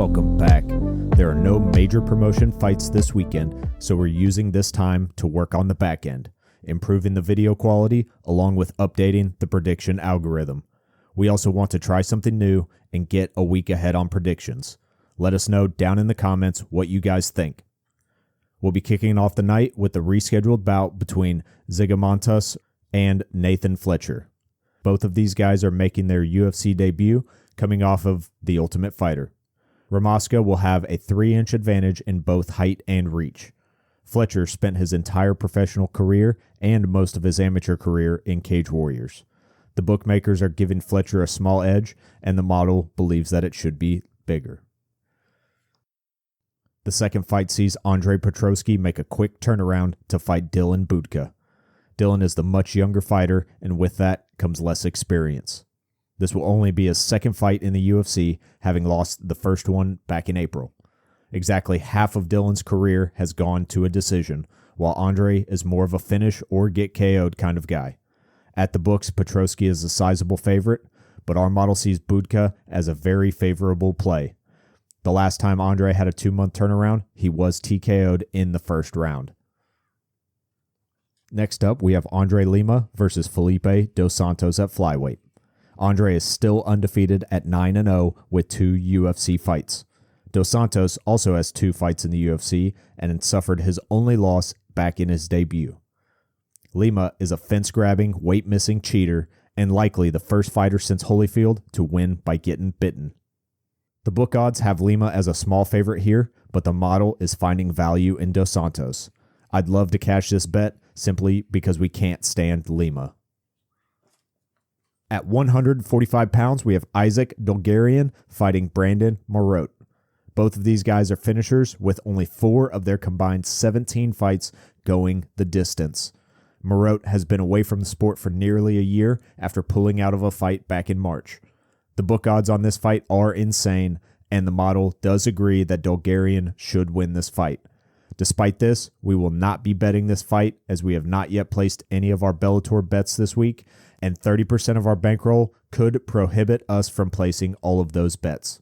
Welcome back. There are no major promotion fights this weekend, so we're using this time to work on the back end, improving the video quality along with updating the prediction algorithm. We also want to try something new and get a week ahead on predictions. Let us know down in the comments what you guys think. We'll be kicking off the night with the rescheduled bout between Santos and Nathan Fletcher. Both of these guys are making their UFC debut coming off of The Ultimate Fighter. Ramaska will have a 3-inch advantage in both height and reach. Fletcher spent his entire professional career and most of his amateur career in Cage Warriors. The bookmakers are giving Fletcher a small edge, and the model believes that it should be bigger. The second fight sees Andrade Petroski make a quick turnaround to fight Dylan Budka. Dylan is the much younger fighter, and with that comes less experience. This will only be his second fight in the UFC, having lost the first one back in April. Exactly half of Dylan's career has gone to a decision, while Andre is more of a finish or get KO'd kind of guy. At the books, Petroski is a sizable favorite, but our model sees Budka as a very favorable play. The last time Andre had a 2-month turnaround, he was TKO'd in the first round. Next up, we have Andre Lima versus Felipe dos Santos at flyweight. Andre is still undefeated at 9-0 with 2 UFC fights. Dos Santos also has 2 fights in the UFC and suffered his only loss back in his debut. Lima is a fence-grabbing, weight-missing cheater and likely the first fighter since Holyfield to win by getting bitten. The book odds have Lima as a small favorite here, but the model is finding value in Dos Santos. I'd love to cash this bet simply because we can't stand Lima. At 145 pounds, we have Isaac Dulgarian fighting Brandon Marotte. Both of these guys are finishers with only 4 of their combined 17 fights going the distance. Marotte has been away from the sport for nearly a year after pulling out of a fight back in March. The book odds on this fight are insane, and the model does agree that Dulgarian should win this fight. Despite this, we will not be betting this fight as we have not yet placed any of our Bellator bets this week, and 30% of our bankroll could prohibit us from placing all of those bets.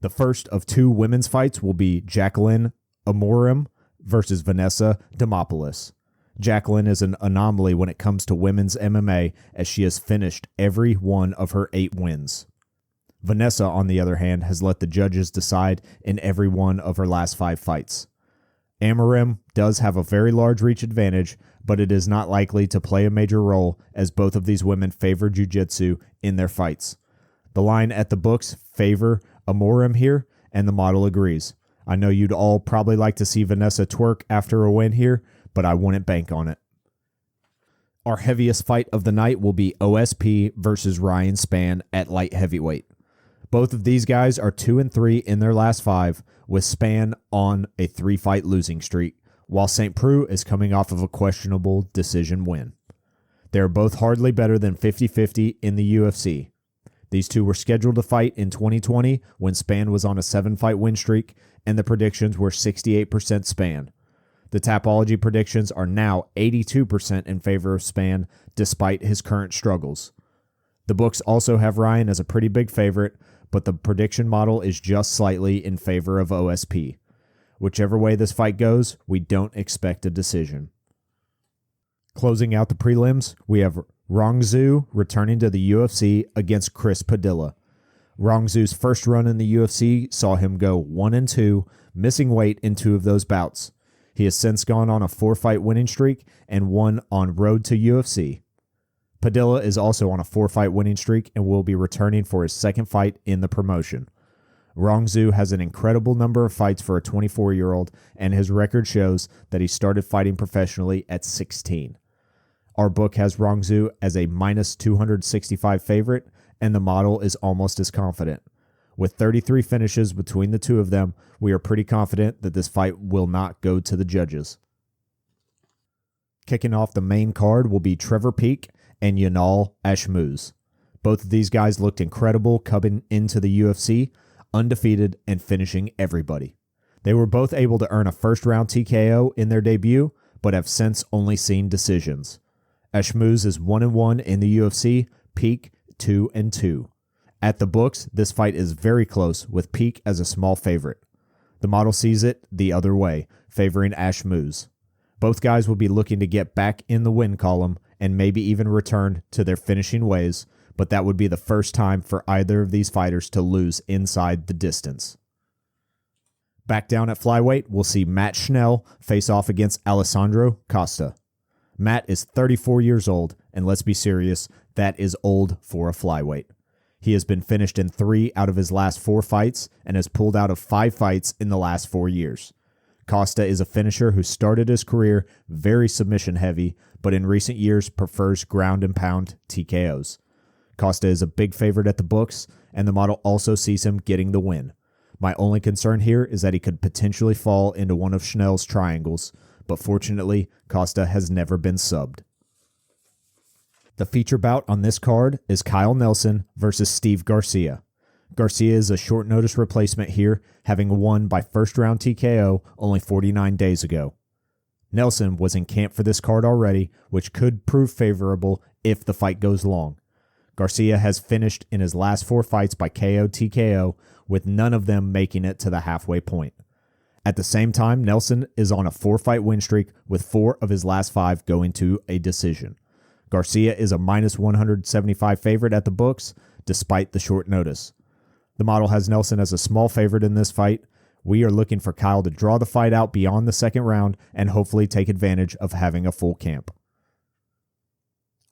The first of 2 women's fights will be Jacqueline Amorim versus Vanessa Demopoulos. Jacqueline is an anomaly when it comes to women's MMA, as she has finished every one of her 8 wins. Vanessa, on the other hand, has let the judges decide in every one of her last 5 fights. Amorim does have a very large reach advantage, but it is not likely to play a major role as both of these women favor jiu-jitsu in their fights. The line at the books favor Amorim here, and the model agrees. I know you'd all probably like to see Vanessa twerk after a win here, but I wouldn't bank on it. Our heaviest fight of the night will be OSP versus Ryan Spann at light heavyweight. Both of these guys are 2-3 in their last 5, with Spann on a 3-fight losing streak, while St. Preux is coming off of a questionable decision win. They are both hardly better than 50-50 in the UFC. These two were scheduled to fight in 2020 when Spann was on a 7-fight win streak, and the predictions were 68% Spann. The Tapology predictions are now 82% in favor of Spann, despite his current struggles. The books also have Ryan as a pretty big favorite, but the prediction model is just slightly in favor of OSP. Whichever way this fight goes, we don't expect a decision. Closing out the prelims, we have Rongzhu returning to the UFC against Chris Padilla. Rongzhu's first run in the UFC saw him go 1-2, missing weight in 2 of those bouts. He has since gone on a 4-fight winning streak and won on Road to UFC. Padilla is also on a 4-fight winning streak and will be returning for his second fight in the promotion. Rongzhu has an incredible number of fights for a 24-year-old, and his record shows that he started fighting professionally at 16. Our book has Rongzhu as a -265 favorite, and the model is almost as confident. With 33 finishes between the 2 of them, we are pretty confident that this fight will not go to the judges. Kicking off the main card will be Trevor Peek and Yanal Ashmouz. Both of these guys looked incredible coming into the UFC, undefeated and finishing everybody. They were both able to earn a first-round TKO in their debut, but have since only seen decisions. Ashmouz is 1-1 in the UFC, Peek 2-2. At the books, this fight is very close, with Peak as a small favorite. The model sees it the other way, favoring Ashmouz. Both guys will be looking to get back in the win column and maybe even return to their finishing ways, but that would be the first time for either of these fighters to lose inside the distance. Back down at flyweight, we'll see Matt Schnell face off against Alessandro Costa. Matt is 34 years old, and let's be serious, that is old for a flyweight. He has been finished in 3 out of his last 4 fights and has pulled out of 5 fights in the last 4 years. Costa is a finisher who started his career very submission heavy, but in recent years prefers ground and pound TKOs. Costa is a big favorite at the books, and the model also sees him getting the win. My only concern here is that he could potentially fall into one of Schnell's triangles, but fortunately, Costa has never been subbed. The feature bout on this card is Kyle Nelson versus Steve Garcia. Garcia is a short notice replacement here, having won by first round TKO only 49 days ago. Nelson was in camp for this card already, which could prove favorable if the fight goes long. Garcia has finished in his last 4 fights by KO TKO, with none of them making it to the halfway point. At the same time, Nelson is on a 4-fight win streak, with 4 of his last 5 going to a decision. Garcia is a minus 175 favorite at the books, despite the short notice. The model has Nelson as a small favorite in this fight. We are looking for Kyle to draw the fight out beyond the second round and hopefully take advantage of having a full camp.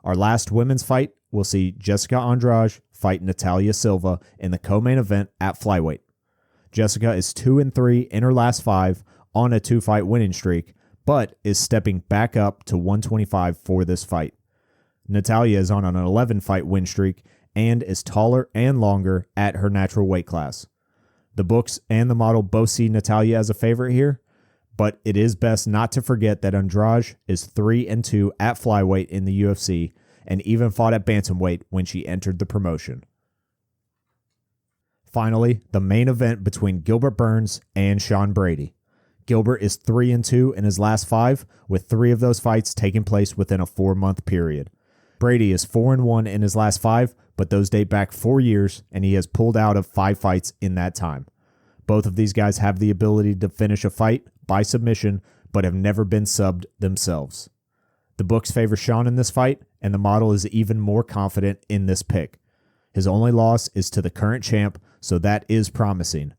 Our last women's fight, we'll see Jessica Andrade fight Natalia Silva in the co-main event at flyweight. Jessica is 2-3 in her last 5 on a 2-fight winning streak, but is stepping back up to 125 for this fight. Natalia is on an 11-fight win streak and is taller and longer at her natural weight class. The books and the model both see Natalia as a favorite here, but it is best not to forget that Andrade is 3-2 at flyweight in the UFC and even fought at bantamweight when she entered the promotion. Finally, the main event between Gilbert Burns and Sean Brady. Gilbert is 3-2 in his last 5, with 3 of those fights taking place within a 4-month period. Brady is 4-1 in his last 5, but those date back 4 years, and he has pulled out of 5 fights in that time. Both of these guys have the ability to finish a fight by submission, but have never been subbed themselves. The books favor Sean in this fight, and the model is even more confident in this pick. His only loss is to the current champ, so that is promising.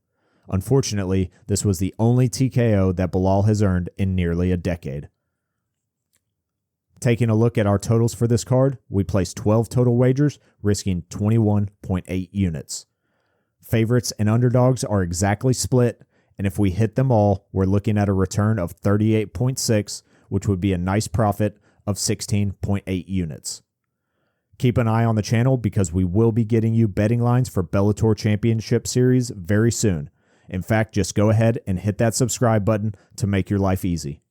Unfortunately, this was the only TKO that Bilal has earned in nearly a decade. Taking a look at our totals for this card, we placed 12 total wagers, risking 21.8 units. Favorites and underdogs are exactly split, and if we hit them all, we're looking at a return of 38.6, which would be a nice profit of 16.8 units. Keep an eye on the channel because we will be getting you betting lines for Bellator Championship Series very soon. In fact, just go ahead and hit that subscribe button to make your life easy.